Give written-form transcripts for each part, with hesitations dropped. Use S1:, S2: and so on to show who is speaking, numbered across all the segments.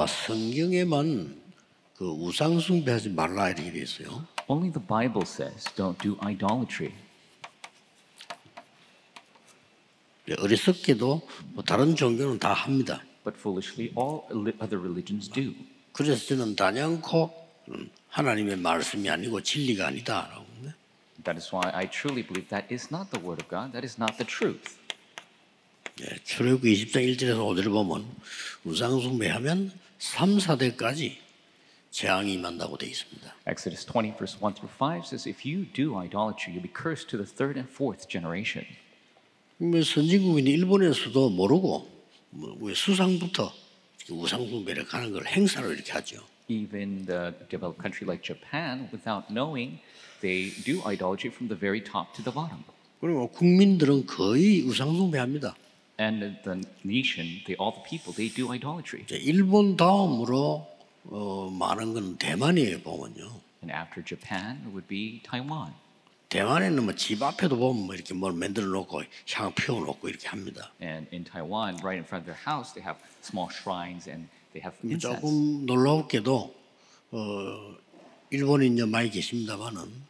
S1: 성경에만 그 우상 숭배하지 말라 이렇게 돼 있어요.
S2: Only the Bible says don't do idolatry.
S1: 어리석게도 뭐 다른 종교는 다 합니다.
S2: But foolishly, all other religions do.
S1: 그래서 저는 단연코 하나님의 말씀이 아니고 진리가 아니다라고.
S2: That is why I truly believe that is not the word of God. That is not the truth.
S1: 출애굽기 20장 1절에서 5절을 보면 우상 숭배하면 3, 4대까지 재앙이 임한다고 되어 있습니다.
S2: Exodus 20 verse 1 through 5 says, if you do idolatry, you'll be cursed to the third and fourth generation.
S1: 선진국인 일본에서도 모르고 수상부터 우상 숭배를 가는 걸 행사로 이렇게 하죠.
S2: Even the developed country like Japan, without knowing, they do idolatry from the very top to the bottom.
S1: 그리고 국민들은 거의 우상 숭배합니다.
S2: And the nation, all the people, they do idolatry.
S1: 일본 다음으로 많은 건 대만이에요 보면요.
S2: And after Japan, it would be Taiwan.
S1: 대만에는 뭐 집 앞에도 보면 뭐 이렇게 뭘 만들어 놓고 향 피워 놓고 이렇게 합니다.
S2: And in Taiwan, right in front of their house, they have small shrines and they have incense.
S1: 조금 놀라웠게도 일본인 많이 계십니다만은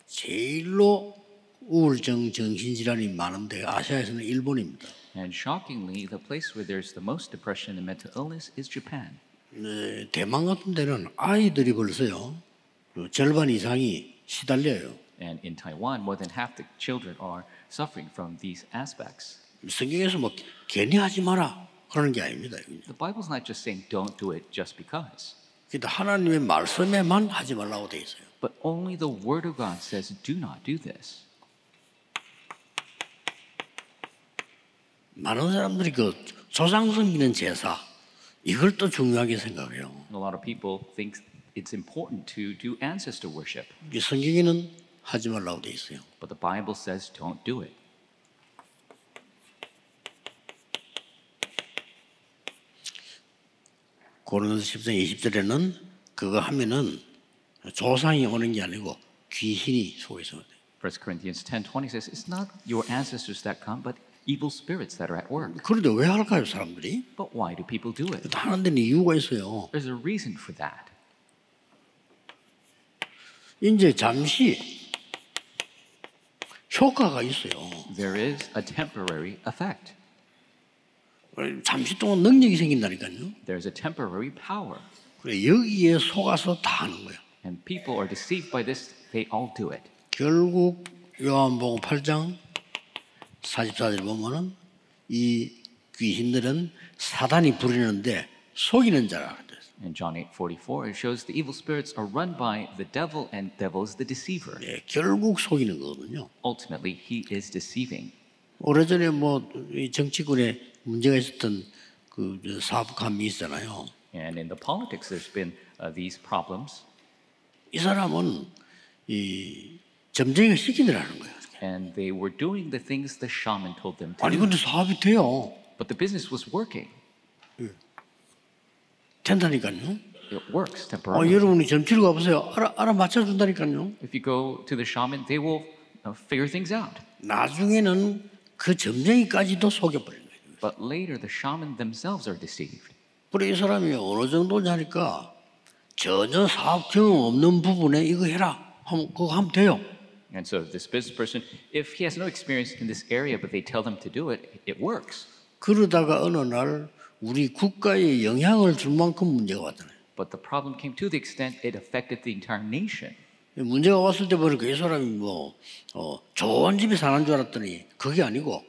S1: 제일로 우울증 정신질환이 많은 데가 아시아에서는 일본입니다.
S2: And shockingly, the place where there's the most depression and mental illness is Japan.
S1: 대만 같은 데는 아이들이 벌써요 절반 이상이 시달려요.
S2: And in Taiwan, more than half the children are suffering from these aspects.
S1: 성경에서 뭐 괜히 하지 마라 그러는 게 아닙니다.
S2: The Bible's not just saying don't do it just because.
S1: 그러니까 하나님의 말씀에만 하지 말라고 돼 있어요.
S2: But only the Word of God says do not do this.
S1: 많은 사람들이 그 조상 섬기는 제사 이걸 또 중요하게 생각해요.
S2: A lot of people think it's important to do ancestor worship.
S1: 이 성경에는 하지 말라고 돼 있어요.
S2: But the Bible says don't do it.
S1: 고린도서 10장 20절에는 그거 하면은 조상이 오는 게 아니고 귀신이 속에서 오는.
S2: 1 Corinthians 10:20 says it's not your ancestors that come, but evil spirits that are at work.
S1: 그런데 왜 할까요, 사람들이?
S2: But why do people do it?
S1: 하는 데는 이유가 있어요.
S2: There's a reason for that.
S1: 이제 잠시 효과가 있어요.
S2: There is a temporary effect.
S1: 잠시 동안 능력이 생긴다니까요.
S2: There's a temporary power.
S1: 그래 여기에 속아서 다 하는 거예요.
S2: And people are deceived by this. They all do it.
S1: 결국 요한복음 8장 44절 보면은 이 귀신들은 사단이 부리는데 속이는 자라 그랬어요.
S2: In John 8:44, it shows the evil spirits are run by the devil, and devil is the deceiver.
S1: 네, 결국 속이는 거거든요.
S2: Ultimately, he is deceiving.
S1: 오래전에 뭐 이 정치권에 문제가 있었던 그 사북한미 있잖아요.
S2: And in the politics, there's been these problems.
S1: 이 사람은 이 점쟁이가 시키더라는 거예요.
S2: And they were doing the things the shaman told them to
S1: 아니
S2: do.
S1: 근데 사업이 돼요.
S2: But the business was working.
S1: 된다니까요.
S2: It works temporarily.
S1: 여러분이 점치러 가보세요. 알아맞혀 준다니까요.
S2: If you go to the shaman, they will figure things out.
S1: 나중에는 그 점쟁이까지도 속여버리는 거예요.
S2: But later, the shaman themselves are deceived.
S1: 그래 이 사람이 어느 정도냐니까 전혀 사업 경험 없는 부분에 이거 해라 하면 그거 하면 돼요.
S2: And so this business person, if he has no experience in this area, but they tell them to do it, it works.
S1: 그러다가 어느 날 우리 국가에 영향을 줄 만큼 문제가 왔잖아요.
S2: But the problem came to the extent it affected the entire nation.
S1: 문제가 왔을 때 보니까 이 사람이 뭐 좋은 집에 사는 줄 알았더니 그게 아니고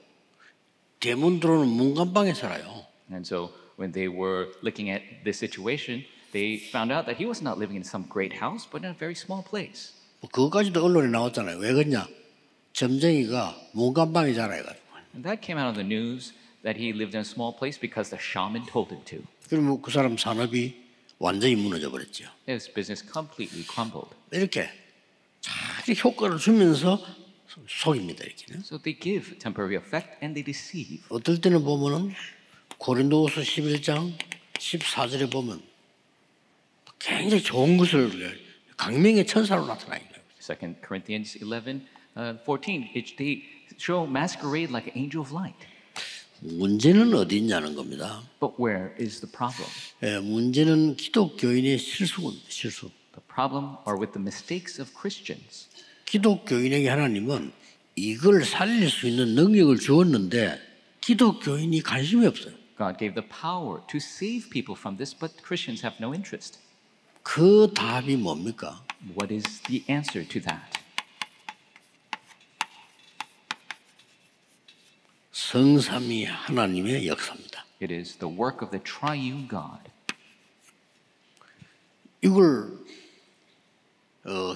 S1: 대문 들어오는 문간방에 살아요.
S2: And so when they were looking at this situation, they found out that he was not living in some great house, but in a very small place.
S1: 그거까지도 언론에 나왔잖아요. 왜 그러냐? 점쟁이가 문간방에 자라해가지고.
S2: And that came out on the news that he lived in a small place because the shaman told him to.
S1: 그러면 그 사람 산업이 완전히 무너져 버렸죠.
S2: His business completely crumbled.
S1: 이렇게 잘 효과를 주면서 속입니다. 이렇게.
S2: So they give temporary effect and they deceive.
S1: 어떨 때는 보면은 고린도후서 11장 14절에 보면 굉장히 좋은 것을 강명의 천사로 나타나요.
S2: 2 Corinthians 11:14, they show masquerade like an angel of light.
S1: 문제는 어디 있냐는 겁니다.
S2: But where is the problem?
S1: 문제는 기독교인의 실수입니다. 실수.
S2: The problem are with the mistakes of Christians.
S1: 기독교인에게 하나님은 이걸 살릴 수 있는 능력을 주었는데 기독교인이 관심이 없어요.
S2: God gave the power to save people from this, but Christians have no interest.
S1: 그 답이 뭡니까?
S2: What is the answer to that?
S1: 성삼위 하나님의 역사입니다.
S2: It is the work of the triune God.
S1: 이걸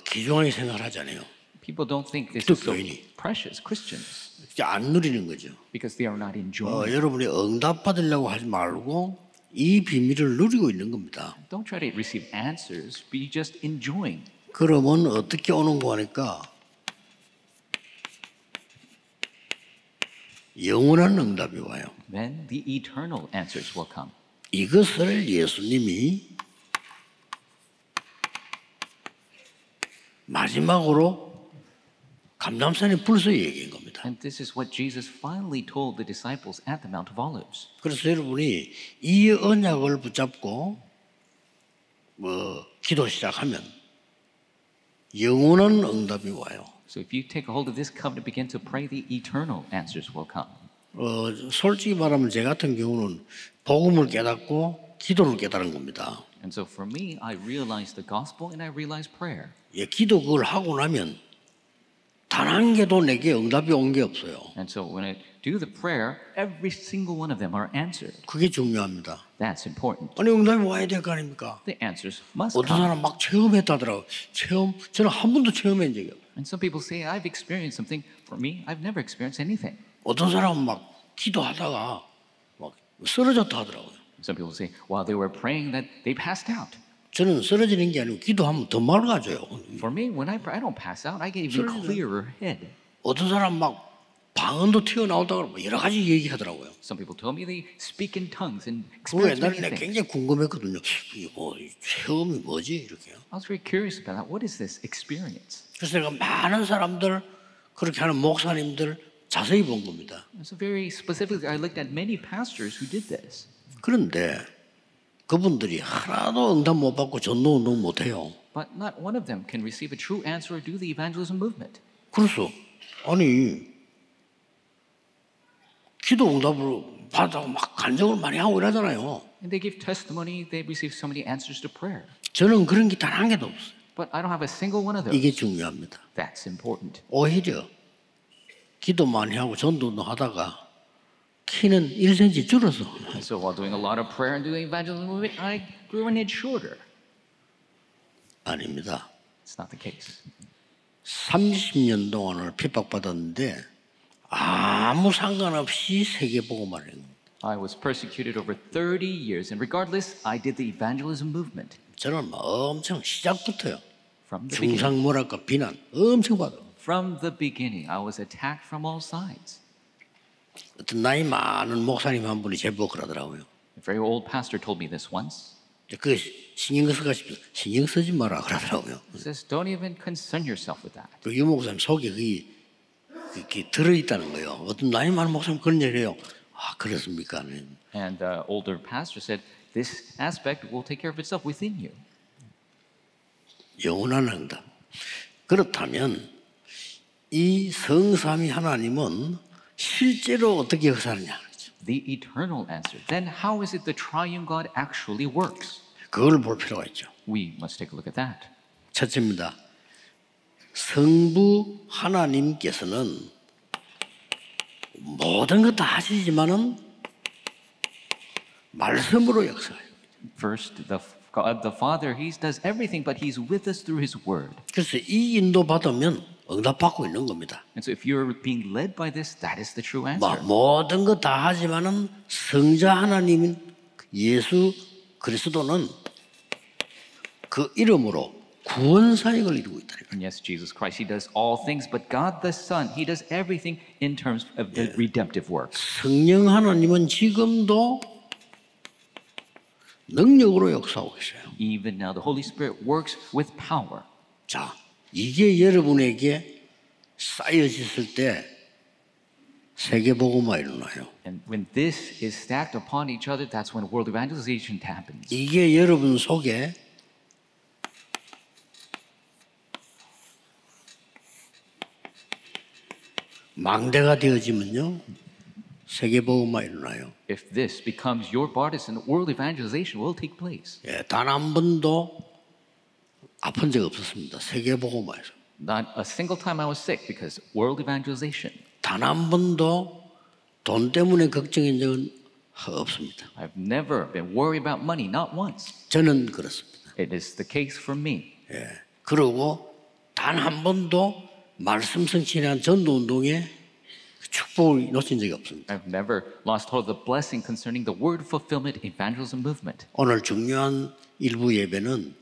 S1: 귀중하게 생각하잖아요.
S2: People don't think this is so
S1: 기독교인이.
S2: precious, Christians,
S1: 안 누리는 거죠.
S2: because they are not enjoying.
S1: 여러분이 응답받으려고 하지 말고 이 비밀을 누리고 있는 겁니다.
S2: Don't try to receive answers, be just enjoying.
S1: 그러면 어떻게 오는 거 하니까 영원한 응답이 와요.
S2: Then the eternal answers will come.
S1: 이것을 예수님이 마지막으로 감람산에 불러서 얘기한 겁니다.
S2: And this is what Jesus finally told the disciples at the Mount of Olives.
S1: 그래서 여러분이 이 언약을 붙잡고 기도 시작하면 영원한 응답이 와요.
S2: So if you take a hold of this covenant, begin to pray, the eternal answers will come.
S1: 솔직히 말하면 제 같은 경우는 복음을 깨닫고 기도를 깨달은 겁니다.
S2: And so for me, I realized the gospel and I realized prayer.
S1: 기도 그걸 하고 나면 단 한 개도 내게 응답이 온 게 없어요.
S2: And so when I do the prayer, every single one of them are answered.
S1: 그게 중요합니다.
S2: That's important.
S1: 아니 응답이 와야 될 거 아닙니까?
S2: The answers must
S1: 어떤
S2: come.
S1: 사람 막 체험했다더라고. 저는 한 번도 체험한 적이 없어요.
S2: And some people say, I've experienced something. For me, I've never experienced anything.
S1: 어떤 사람은 막 기도하다가 막 쓰러졌다 하더라고요.
S2: Some people say, while they were praying, that they passed out.
S1: 저는 쓰러지는 게 아니고 기도하면 더 맑아져요.
S2: For me, when I pray, I don't pass out. I get even clearer head.
S1: 어떤 사람 막 방언도 튀어나오다가 여러 가지 얘기하더라고요.
S2: Some people told me they speak in tongues and
S1: 그거
S2: experience
S1: 옛날에
S2: many
S1: 내가
S2: things.
S1: 굉장히 궁금했거든요. 이 체험이 뭐지? 이렇게요.
S2: I was very curious about that. What is this experience?
S1: 그래서 내가 많은 사람들 그렇게 하는 목사님들 자세히 본 겁니다.
S2: And so very specifically, I looked at many pastors who did this.
S1: 그런데 그분들이 하나도 응답 못 받고 전도 운동 못 해요.
S2: But not one of them can receive a true answer or do the evangelism movement.
S1: 그래서 아니 기도 응답을 받아고 막 간증을 많이 하고 이러잖아요.
S2: And they give testimony, they receive so many answers to prayer.
S1: 저는 그런 게 단 한 개도 없어요.
S2: But I don't have a single one of those.
S1: 이게 중요합니다.
S2: That's important.
S1: 오히려 기도 많이 하고 전도 운동 하다가 키는 1cm 줄었어.
S2: And so while doing a lot of prayer and doing evangelism movement, I grew an inch shorter.
S1: 아닙니다.
S2: It's not the case.
S1: 30년 동안을 핍박받았는데 아무 상관없이 세계복음을 해요.
S2: I was persecuted over 30 years, and regardless, I did the evangelism movement.
S1: 저는 엄청 시작부터요.
S2: From the beginning.
S1: 중상모략과 비난 엄청 받아요.
S2: From the beginning, I was attacked from all sides.
S1: 어떤 나이 많은 목사님 한 분이 제보고 그러더라고요.
S2: A very old pastor told me this once.
S1: 그 신경 쓰가지고 신경 쓰지 마라 그러더라고요.
S2: He says, don't even concern yourself with that.
S1: 그 유 목사님 속에 그게 이렇게 들어있다는 거예요. 어떤 나이 많은 목사님 그런 얘기를 해요. 아 그렇습니까?
S2: And the older pastor said, this aspect will take care of itself within you.
S1: 영원한 응답. 그렇다면 이 성삼위 하나님은 실제로 어떻게 역사하느냐?
S2: The eternal answer. Then how is it the triune God actually works?
S1: 그걸 볼 필요가 있죠.
S2: We must take a look at that.
S1: 첫째입니다. 성부 하나님께서는 모든 것 다 하시지만은 말씀으로 역사해요.
S2: First, God the Father, He does everything, but He's with us through His Word.
S1: 그래서 이 인도 받으면 응답받고 있는 겁니다.
S2: And so if you're being led by this, that is the true answer.
S1: 모든 것 다 하지만은 성자 하나님인 예수 그리스도는 그 이름으로 구원 사역을 이루고 있다.
S2: And yes, Jesus Christ, He does all things, but God the Son, He does everything in terms of the redemptive work.
S1: 성령 하나님은 지금도 능력으로 역사하고 계세요.
S2: Even now, the Holy Spirit works with power.
S1: 자, 이게 여러분에게 쌓여졌을 때 세계복음화 일어나요.
S2: And when this is stacked upon each other, that's when world evangelization happens.
S1: 이게 여러분 속에 망대가 되어지면요, 세계복음화 일어나요.
S2: If this becomes your partisan, world evangelization will take place.
S1: 예, 단 한 번도 아픈 적 없었습니다. 세계복음화에서.
S2: Not a single time I was sick because world evangelization.
S1: 단 한 번도 돈 때문에 걱정인 적은 없습니다.
S2: I've never been worried about money, not once.
S1: 저는 그렇습니다.
S2: It is the case for me.
S1: 예. 그리고 단 한 번도 말씀 성취한 전도운동에 축복을 놓친 적이 없습니다.
S2: I've never lost hold of the blessing concerning the word fulfillment evangelism movement.
S1: 오늘 중요한 일부 예배는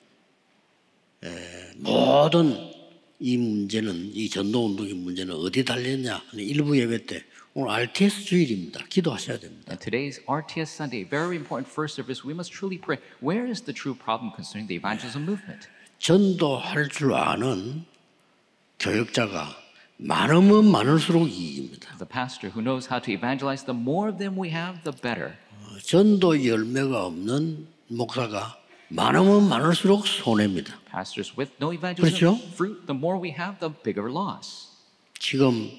S1: 모든 이 문제는 이 전도운동의 문제는 어디에 달렸냐 하는 일부 예배 때 오늘 RTS 주일입니다. 기도하셔야 됩니다.
S2: And today's RTS Sunday, very important first service. We must truly pray. Where is the true problem concerning the evangelism movement?
S1: 전도할 줄 아는 교역자가 많으면 많을수록 이익입니다.
S2: The pastor who knows how to evangelize, the more of them we have, the better.
S1: 전도 열매가 없는 목사가 많으면 많을수록 손해입니다.
S2: Pastors with no evangelism
S1: 그렇죠?
S2: fruit, the more we have, the bigger loss.
S1: 지금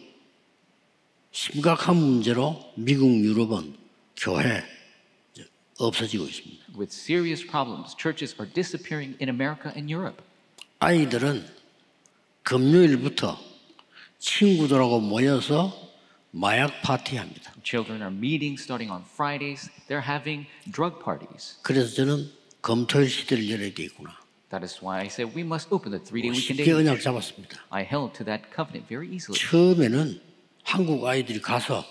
S1: 심각한 문제로 미국, 유럽은 교회 없어지고 있습니다.
S2: With serious problems, churches are disappearing in America and Europe.
S1: 아이들은 금요일부터 친구들하고 모여서 마약 파티합니다.
S2: Children are meeting starting on Fridays. They're having drug parties.
S1: 그래서 저는 검토일 시대를 열어야 되겠구나.
S2: That is why I said we must open the 3-day weekend
S1: 쉽게 언약
S2: day.
S1: 잡았습니다.
S2: I held to that covenant very easily.
S1: 처음에는 한국 아이들이 가서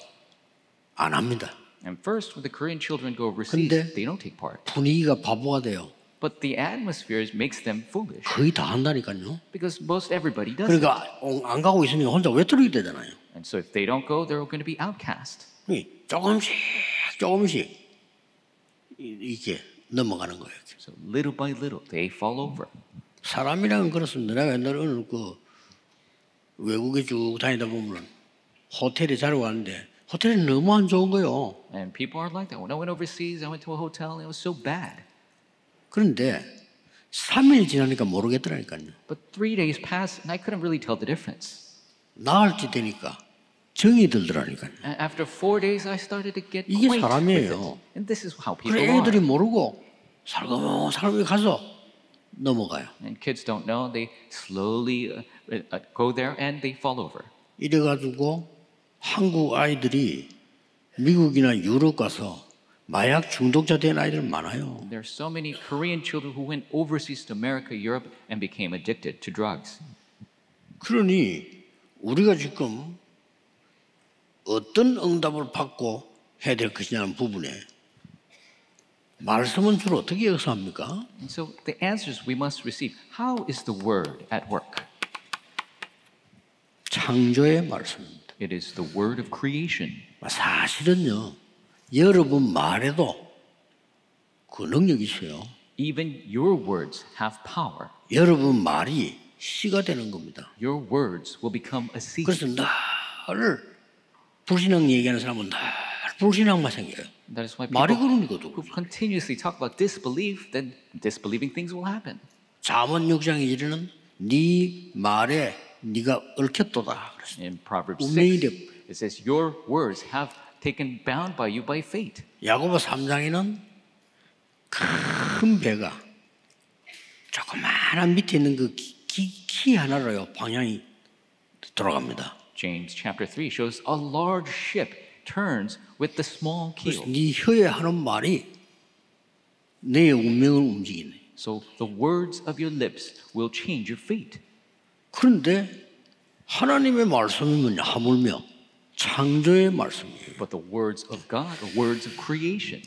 S1: 안 합니다.
S2: And first, when the Korean children go overseas,
S1: 근데
S2: they don't take part.
S1: 분위기가 바보가 돼요.
S2: But the atmosphere makes them foolish
S1: 거의 다 한다니까요.
S2: because most everybody does it.
S1: 그러니까 안 가고 있으니까 혼자 외톨이게 되잖아요.
S2: And so if they don't go, they're going to be outcast.
S1: 조금씩 이렇게 넘어가는 거예요.
S2: So little by little, they fall over.
S1: 사람이랑은 그렇습니다. 내가 옛날에 어느 외국에 쭉 다니다 보면 호텔에 자러 가는데 호텔이 너무 안 좋은 거예요.
S2: And people are like that. When I went overseas, I went to a hotel and it was so bad.
S1: 그런데 3일 지나니까 모르겠더라니까요.
S2: But 3 days passed and I couldn't really tell the difference.
S1: 나흘째 되니까 정이 들더라니까요.
S2: And after 4 days, I started to get
S1: 이게
S2: quaint with
S1: 사람이에요.
S2: it. And this is how people
S1: 그래
S2: are.
S1: 애들이 모르고 살금살금 가서 넘어가요.
S2: And kids don't know. They slowly go there and they fall over.
S1: 이래가지고 한국 아이들이 미국이나 유럽 가서 마약 중독자 된 아이들 많아요.
S2: There are so many Korean children who went overseas to America, Europe, and became addicted to drugs.
S1: 그러니 우리가 지금 어떤 응답을 받고 해야 될 것이냐는 부분에 말씀은 주로 어떻게 역사합니까?
S2: And so the answers we must receive. How is the word at work?
S1: 창조의 말씀입니다.
S2: It is the word of creation.
S1: 사실은요, 여러분 말에도 그 능력이 있어요.
S2: Even your words have power.
S1: 여러분 말이 씨가 되는 겁니다.
S2: Your words will become a seed.
S1: 그래서 늘 불신앙 얘기하는 사람은 늘 불신앙만 생겨요.
S2: That is why
S1: 말이
S2: people
S1: 그러니까도
S2: who continuously talk about disbelief, then disbelieving things will happen.
S1: 잠언 6장에 이르는 네 말에 네가 얽혔도다.
S2: In Proverbs
S1: 운명이
S2: 6, it says, your words have taken bound by you by fate.
S1: 야고보 3장에는 큰 배가 조그마한 밑에 있는 그 키 하나로요 방향이 돌아갑니다.
S2: James chapter 3 shows a large ship turns with the small
S1: 그래서
S2: keel.
S1: 네 혀에 하는 말이 내 운명을 움직이네.
S2: So the words of your lips will change your fate.
S1: 그런데 하나님의 말씀이면 하물며 창조의 말씀이에요.
S2: But the words of God are words of creation.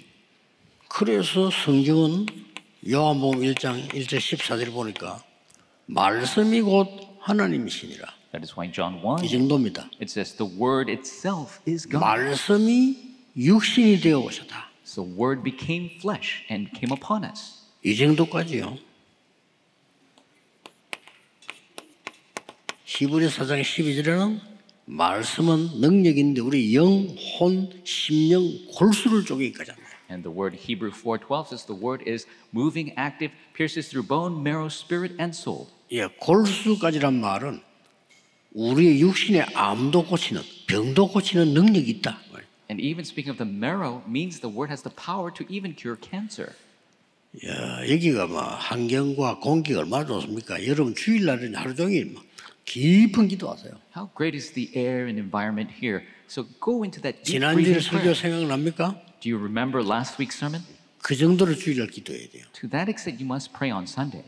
S1: 그래서 성경은 요한복음 1장 1절 14절 보니까 말씀이 곧 하나님이시니라.
S2: That is why John
S1: 이
S2: 1,
S1: 정도입니다.
S2: it says the word itself is God.
S1: 말씀이 육신이 되어 오셨다.
S2: So the word became flesh and came upon us.
S1: 이 정도까지요. 히브리 4장 12절에는 말씀은 능력인데 우리 영, 혼, 심령, 골수를 쪼개기까지 합니다.
S2: And the word Hebrew 4:12 says the word is moving, active, pierces through bone, marrow, spirit, and soul.
S1: 예, 골수까지란 말은 우리의 육신의 암도 고치는, 병도 고치는 능력이 있다.
S2: And even speaking of the marrow means the word has the power to even cure cancer.
S1: 야, 여기가 뭐 환경과 공기가 얼마나 좋습니까? 여러분 주일날은 하루 종일 막 깊은 기도하세요.
S2: How great is the air and environment here? So go into that deep
S1: 지난주에
S2: breathing
S1: 설교
S2: prayer.
S1: 생각납니까?
S2: Do you remember last week's sermon?
S1: 그 정도로 주일날 기도해야 돼요.
S2: To that extent, you must pray on Sunday.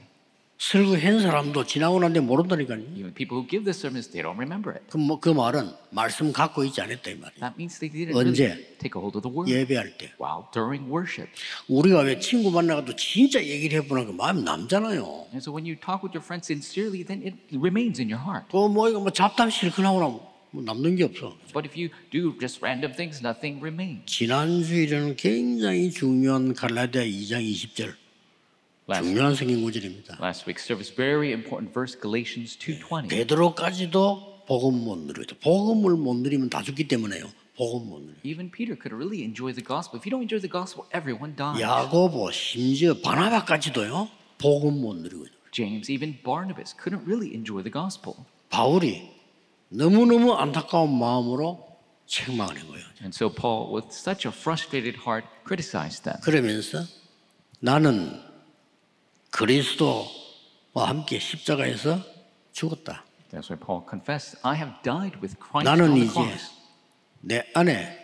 S1: 설교한 사람도 지나고 난데 모른다니까요.
S2: Even people who give the sermons, they don't remember it.
S1: 그 말은 말씀 갖고 있지 않았다 이 말이에요.
S2: That means they didn't
S1: 언제?
S2: really take a hold of the word.
S1: 예배할 때.
S2: Wow, during worship.
S1: 우리가 왜 친구 만나가도 진짜 얘기를 해보는 그 마음이 남잖아요.
S2: And so when you talk with your friends sincerely, then it remains in your heart.
S1: 이거 뭐 잡담 실컷하고 나면 뭐 남는 게 없어.
S2: But if you do just random things, nothing remains.
S1: 지난주일에는 굉장히 중요한 갈라디아 2장 20절 중요한 성경 구절입니다.
S2: Last week's service, very important verse, Galatians 2:20.
S1: 베드로까지도 복음 못 누리죠. 복음을 못 누리면 다 죽기 때문에요. 복음 못 누리.
S2: Even Peter could really enjoy the gospel. If you don't enjoy the gospel, everyone dies.
S1: 야고보 심지어 바나바까지도요. 복음 못 누리고 있는 거예요.
S2: James, even Barnabas couldn't really enjoy the gospel.
S1: 바울이 너무너무 안타까운 마음으로 책망을 한 거예요.
S2: And so Paul, with such a frustrated heart, criticized them.
S1: 그러면서 나는 그리스도와 함께 십자가에서 죽었다.
S2: That's why Paul confessed, I have died with Christ
S1: 나는
S2: on the
S1: 이제
S2: cross.
S1: 내 안에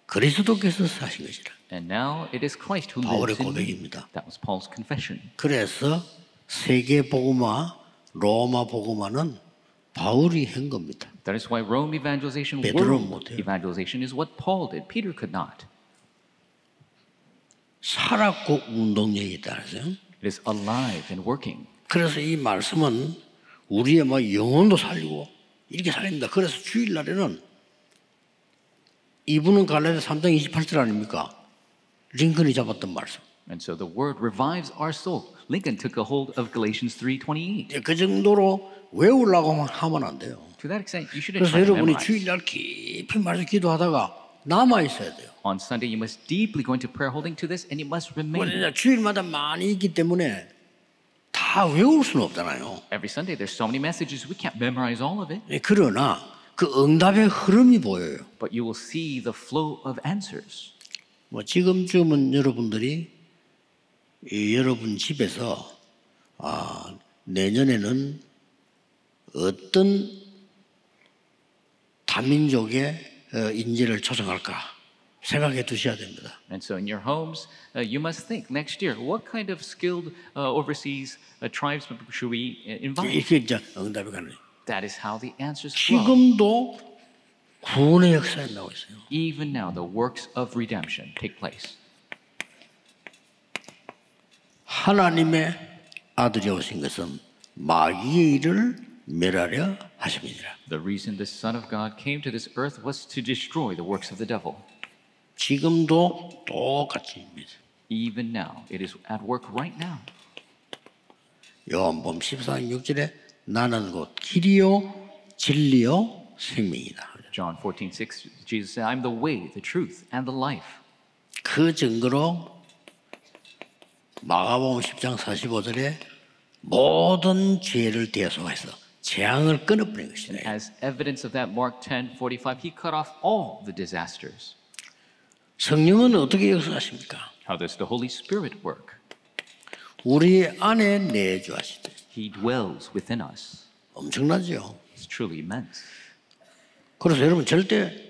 S1: 그리스도께서 사신 것이라.
S2: And now it is Christ who
S1: 바울의
S2: lives in me.
S1: 고백입니다.
S2: That was Paul's confession.
S1: 그래서 세계 복음화, 로마 복음화는 바울이 한 겁니다.
S2: That is why Rome evangelization,
S1: 베드로는
S2: world
S1: 못해요.
S2: evangelization is what Paul did. Peter could not.
S1: 살았고 운동력이 따라서요.
S2: It is alive and working.
S1: 그래서 이 말씀은 우리의 뭐 영혼도 살리고 이렇게 살립니다. 그래서 주일날에는 이분은 갈라디아 3장 28절 아닙니까? 링컨이 잡았던 말씀.
S2: And so the word revives our soul. Lincoln took a hold of Galatians 3:28.
S1: 그 정도로 외우려고 하면 안 돼요.
S2: To that extent, you shouldn't
S1: 그래서
S2: try to
S1: 여러분이
S2: memorize.
S1: 주일날 깊이 말씀 기도하다가 남아 있어야 돼요.
S2: On Sunday, you must deeply go into prayer holding to this, and you must remain.
S1: 왜냐 주일마다 많이 있기 때문에 다 외울 수는 없잖아요.
S2: Every Sunday, there's so many messages, we can't memorize all of it.
S1: 그러나 그 응답의 흐름이 보여요.
S2: But you will see the flow of answers.
S1: 뭐 지금쯤은 여러분들이 여러분 집에서 내년에는 어떤 다민족의 인재를 초청할까 생각해 두셔야 됩니다.
S2: And so in your homes, you must think next year, what kind of skilled overseas tribesmen should we invite?
S1: 이렇게 이제 응답이 가는 거예요.
S2: That is how the answers flow.
S1: 지금도 구원의 역사에 나오고 있어요.
S2: Even now, the works of redemption take place.
S1: 하나님의 아들이 오신 것은 마귀의 일을 멸하려 하십니다.
S2: The reason the Son of God came to this earth was to destroy the works of the devil.
S1: 지금도 똑같이 입니다.
S2: Even now, it is at work right now.
S1: 요한복음 14장 6절에 나는 곧 길이요 진리요 생명이다.
S2: John 14:6, Jesus said, I'm the way, the truth, and the life.
S1: 그 증거로 마가복음 10장 45절에 모든 죄를 대속해서 재앙을 끊어버린 것이다.
S2: As evidence of that, Mark 10:45, he cut off all the disasters.
S1: 성령은 어떻게 역사하십니까?
S2: How does the Holy Spirit work?
S1: 우리 안에 내주하시되
S2: He dwells within us.
S1: 엄청나죠.
S2: It's truly immense.
S1: 그래서 여러분 절대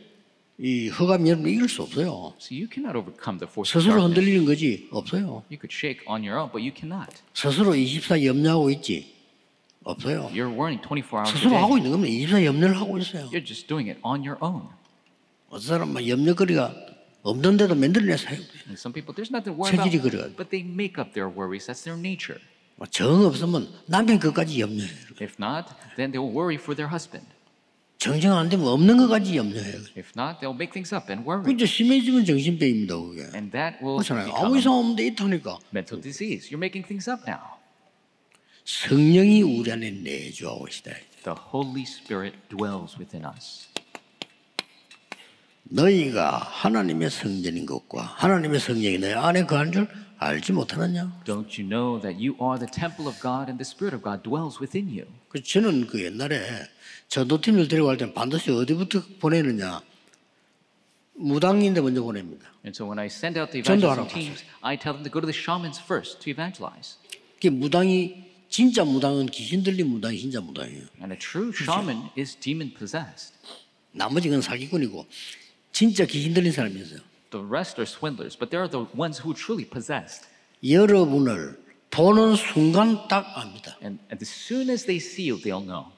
S1: 이 흑암 여러분 이길 수 없어요.
S2: So you cannot overcome the force of
S1: 스스로
S2: darkness.
S1: 흔들리는 거지 없어요.
S2: You could shake on your own, but you cannot.
S1: 스스로 24 염려하고 있지 없어요.
S2: You're worrying 24 hours a
S1: 스스로 하고
S2: day.
S1: 있는 겁니다. 24 염려를 하고 있어요.
S2: You're just doing it on your own.
S1: 어떤 사람은 염려거리가 없는데도 만들어내서 해요.
S2: And some people, there's nothing to worry
S1: 체질이
S2: about,
S1: 그래요.
S2: but they make up their worries. That's their nature.
S1: 정 없으면 남편 것까지 염려해요.
S2: If not, then they will worry for their husband.
S1: 정정 안 되면 없는 것까지 염려해요.
S2: If not, they'll make things up and worry.
S1: 그저 심해지면 정신병입니다. 그게.
S2: And that will
S1: 그렇잖아요.
S2: become
S1: 아무
S2: a
S1: 이상 없는데 있다니까.
S2: mental disease. You're making things up now.
S1: 성령이 우리 안에 내주하고 계시다.
S2: The Holy Spirit dwells within us.
S1: 너희가 하나님의 성전인 것과 하나님의 성령이 너희 안에 거한 줄 알지 못하느냐?
S2: Don't you know that you are the temple of God and the Spirit of God dwells within you?
S1: 그 저는 그 옛날에 전도팀을 데려갈 때 반드시 어디부터 보내느냐? 무당인데 먼저 보냅니다.
S2: And so when I send out the
S1: 전도하러
S2: evangelism teams, I tell them to go to the shamans first to evangelize.
S1: 그 무당이 진짜 무당은 귀신 들린 무당이 진짜 무당이에요.
S2: And a true shaman is demon possessed.
S1: 나머지 건 사기꾼이고 진짜 귀신 들린 사람이 있어요.
S2: The rest are swindlers, but there are the ones who are truly possessed.
S1: 여러분을 보는 순간 딱 압니다.
S2: And as soon as they see you, they'll know.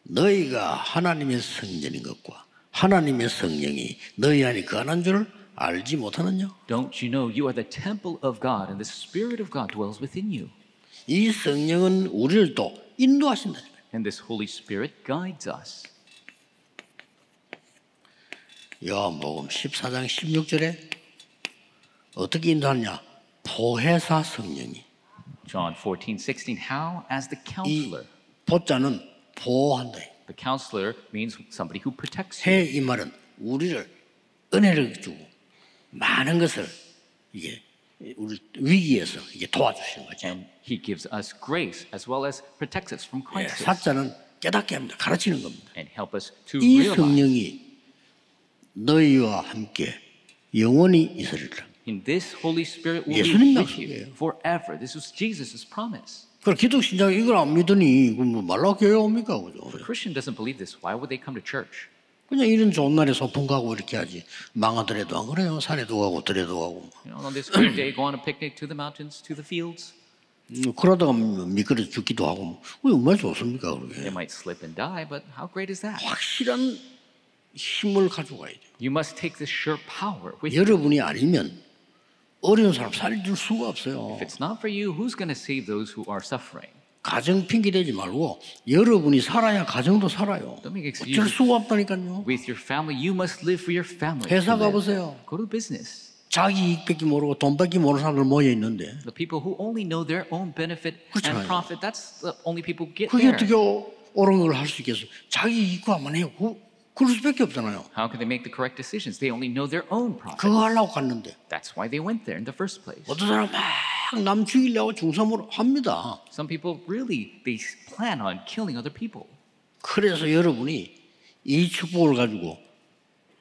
S1: 너희가 하나님의 성전인 것과 하나님의 성령이 너희 안에 거하는 줄 알지 못하느냐?
S2: Don't you know you are the temple of God and the Spirit of God dwells within you?
S1: 이 성령은 우리를 또 인도하신다니까요.
S2: And this Holy Spirit guides us.
S1: 요한복음 14장 16절에 어떻게 인도하느냐? 보혜사 성령이.
S2: John 14:16. How? As the
S1: 이
S2: counselor.
S1: 보자는 보호한다.
S2: The counselor means somebody who protects you.
S1: 해 이 말은 우리를 은혜를 주고 많은 것을 이게 우리 위기에서 이게 도와주시는 거죠.
S2: And he gives us grace as well as protects us from
S1: 예,
S2: crisis.
S1: 사자는 깨닫게 합니다. 가르치는 겁니다.
S2: And help us to
S1: 이
S2: realize
S1: 성령이 너희와 함께 영원히 있으리라.
S2: in this Holy Spirit will be
S1: 예수님
S2: with you
S1: 약속이에요.
S2: forever. This was Jesus' promise.
S1: 그럼 기독 신장 이걸 안 믿으니 뭐 말라 교회 옵니까 그죠?
S2: The Christian doesn't believe this. Why would they come to church?
S1: 그냥 이런 좋은 날에 소풍 가고 이렇게 하지. 망하더라도 안 그래요. 산에도 가고 들에도 가고.
S2: You know, on this great day, go on a picnic to the mountains, to the fields.
S1: 그러다가 미끄러 죽기도 하고. 왜 얼마나 좋습니까 그게?
S2: They might slip and die, but how great is that?
S1: 확실한 힘을 가지고 가야 돼요.
S2: You must take this sure power with you.
S1: 여러분이 아니면 어려운 사람 살릴 수가 없어요.
S2: If it's not for you, who's going to save those who are suffering?
S1: 가정 핑계 대지 말고 여러분이 살아야 가정도 살아요.
S2: Don't make
S1: 어쩔
S2: excuses.
S1: 수가 없다니까요.
S2: With your family, you must live for your family.
S1: 회사
S2: to live.
S1: 가보세요.
S2: Go to business.
S1: 자기 이익밖에 모르고 돈밖에 모르는 사람들 모여 있는데
S2: The people who only know their own benefit
S1: 그렇잖아요.
S2: and profit, that's the only people who get
S1: 그게
S2: there.
S1: 어떻게 옳은 걸 할 수 있겠어? 자기 이익만 해요. 그럴 수밖에 없잖아요.
S2: How can they make the correct decisions? They only know their own profit.
S1: 그거 하려고 갔는데
S2: That's why they went there in the first place.
S1: 어떤 사람 막 남 죽이려고 중삼으로 합니다.
S2: Some people really, they plan on killing other people.
S1: 그래서 여러분이 이 축복을 가지고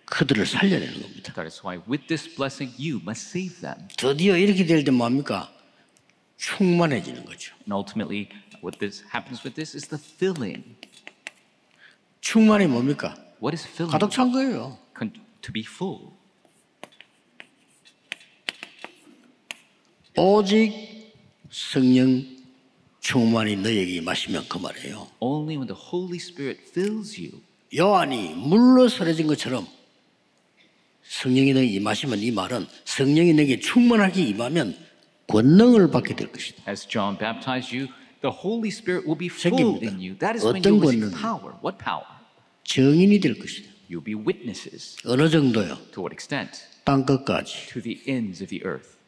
S1: 그들을 살려내는 겁니다.
S2: That is why with this blessing, you must save them.
S1: 드디어 이렇게 될 때 뭡니까? 충만해지는 거죠.
S2: And ultimately, what this happens with this is the filling.
S1: 충만이 뭡니까?
S2: What is filling?
S1: 가득 찬 거예요.
S2: To be full.
S1: 오직 성령 충만이 너에게 임하시면 그 말이에요.
S2: Only when the Holy Spirit fills you.
S1: 요한이 물로 설해진 것처럼 성령이 너에게 임하시면 이 말은 성령이 너에게 충만하게 임하면 권능을 받게 될 것이다.
S2: As John baptized you, the Holy Spirit will be full
S1: 생깁니다.
S2: in you. That is when
S1: 어떤
S2: you receive
S1: 권능?
S2: power. What power?
S1: 증인이 될 것이다.
S2: You'll be witnesses.
S1: 어느 정도요?
S2: To what extent?
S1: 땅 끝까지.
S2: To the ends of the earth.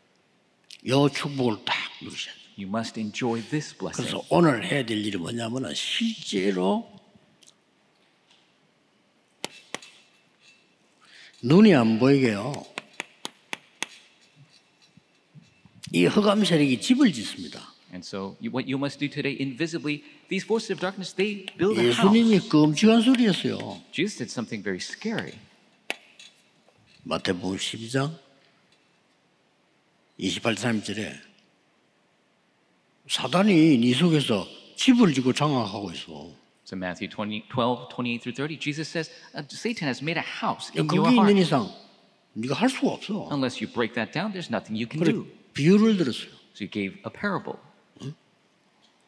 S1: 요 축복을 딱 누리셔야 돼요.
S2: You must enjoy this blessing.
S1: 그래서 오늘 해야 될 일이 뭐냐면 실제로 눈이 안 보이게요. 이 흑암 세력이 집을 짓습니다.
S2: And so what you must do today, invisibly, these forces of darkness, they build a house.
S1: 예수님이 끔찍한 소리 했어요.
S2: Jesus did something very scary.
S1: 마태복음 12장 28-30절에 사단이 네 속에서 집을 짓고 장악하고 있어.
S2: So Matthew 12:28 through 30, Jesus says, Satan has made a house in
S1: 거기
S2: your
S1: 있는
S2: heart.
S1: 이상 네가 할 수가 없어.
S2: Unless you break that down, there's nothing you can
S1: 그래
S2: do.
S1: 비유를 들었어요.
S2: So he gave a parable.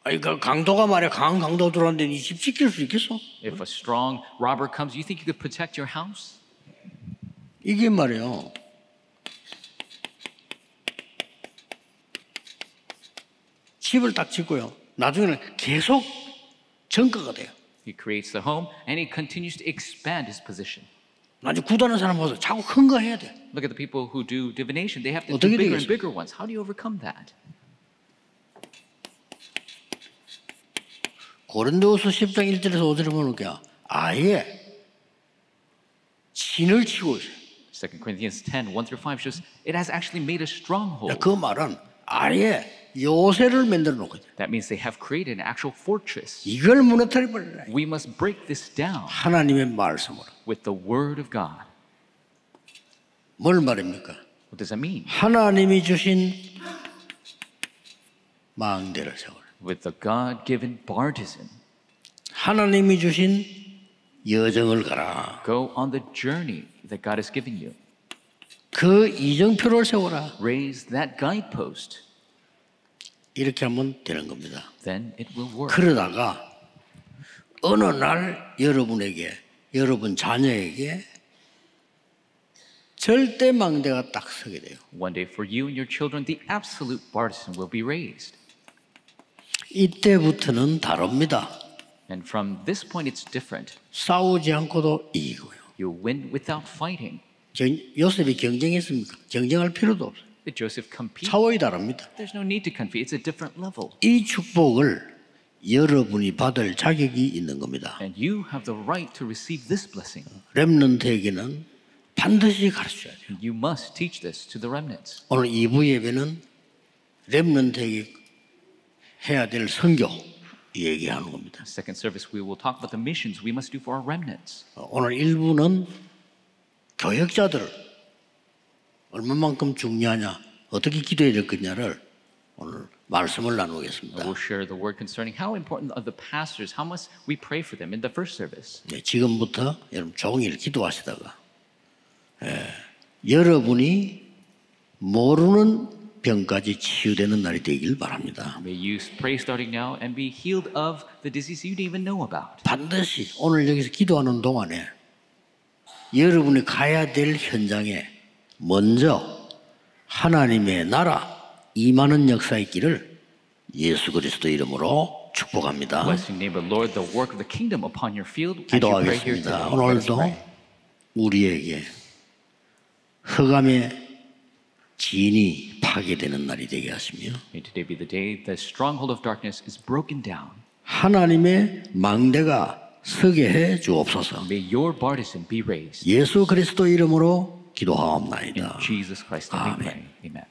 S1: 아니 그 강도가 말이야 강한 강도 들어왔는데 네 집 지킬 수 있겠어?
S2: If a strong robber comes, you think you could protect your house?
S1: 이게 말이에요. 집을 딱 짓고요. 나중에는 계속 전가가 돼요.
S2: He creates the home and he continues to expand his position.
S1: 나중에 구다는 사람 보세요. 자꾸 큰 거 해야 돼.
S2: Look at the people who do divination. They have to do
S1: 어떻게
S2: bigger and
S1: 되겠어요?
S2: bigger ones. How do you overcome that?
S1: 고린도후서 10장 1절에서 5절에 보니까 아예 진을 치고 있어요.
S2: 2 Corinthians 10, 1 through 5 shows it has actually made a stronghold.
S1: 그 말은 아예 요새를 만들어 놓거든요.
S2: That means they have created an actual fortress.
S1: 이걸 무너뜨려 버리라.
S2: We must break this down
S1: 하나님의 말씀으로.
S2: with the word of God.
S1: 뭘 말입니까?
S2: What does that mean?
S1: 하나님이 주신 망대를 세워라.
S2: With the God-given partisan.
S1: 하나님이 주신 여정을 가라.
S2: Go on the journey that God has given you.
S1: 그 이정표를 세워라.
S2: Raise that guidepost.
S1: 이렇게 하면 되는 겁니다.
S2: Then it will work.
S1: 그러다가 어느 날 여러분에게, 여러분 자녀에게 절대 망대가 딱 서게 돼요.
S2: One day for you and your children, the absolute partisan will be raised.
S1: 이때부터는 다릅니다.
S2: And from this point, it's different.
S1: 싸우지 않고도 이기고요.
S2: You win without fighting.
S1: 요셉이 경쟁했습니까? 경쟁할 필요도 없어요.
S2: Did Joseph compete?
S1: 차원이 다릅니다.
S2: There's no need to compete. It's a different level.
S1: 이 축복을 여러분이 받을 자격이 있는 겁니다.
S2: And you have the right to receive this blessing.
S1: 렘넌트에게는 반드시 가르쳐야 돼요.
S2: You must teach this to the remnants.
S1: 오늘 2부 예배는 렘넌트에게 해야 될 선교 얘기하는 겁니다.
S2: Second service, we will talk about the missions we must do for our remnants.
S1: 오늘 1부는 교역자들을 얼마만큼 중요하냐, 어떻게 기도해야 될 거냐를 오늘 말씀을 나누겠습니다.
S2: We'll share the word concerning how important are the pastors, how must we pray for them in the first service.
S1: 네, 지금부터 여러분 종일 기도하시다가 여러분이 모르는 병까지 치유되는 날이 되길 바랍니다.
S2: May you pray starting now and be healed of the disease you didn't even know about.
S1: 반드시 오늘 여기서 기도하는 동안에 여러분이 가야 될 현장에 먼저 하나님의 나라 임하는 역사 있기를 예수 그리스도 이름으로 축복합니다.
S2: Blessing neighbor, Lord, the work of the kingdom upon your field. As you pray here
S1: 기도하겠습니다.
S2: today, let us
S1: 오늘도
S2: pray.
S1: 우리에게 흑암의 진이 파괴되는 날이 되게 하시며
S2: May today be the day the stronghold of darkness is broken down.
S1: 하나님의 망대가 서게 해 주옵소서.
S2: May your partisan be raised.
S1: 예수 그리스도 이름으로
S2: In
S1: 기도하옵나이다.
S2: Jesus Christ's name we
S1: Amen.
S2: pray. Amen.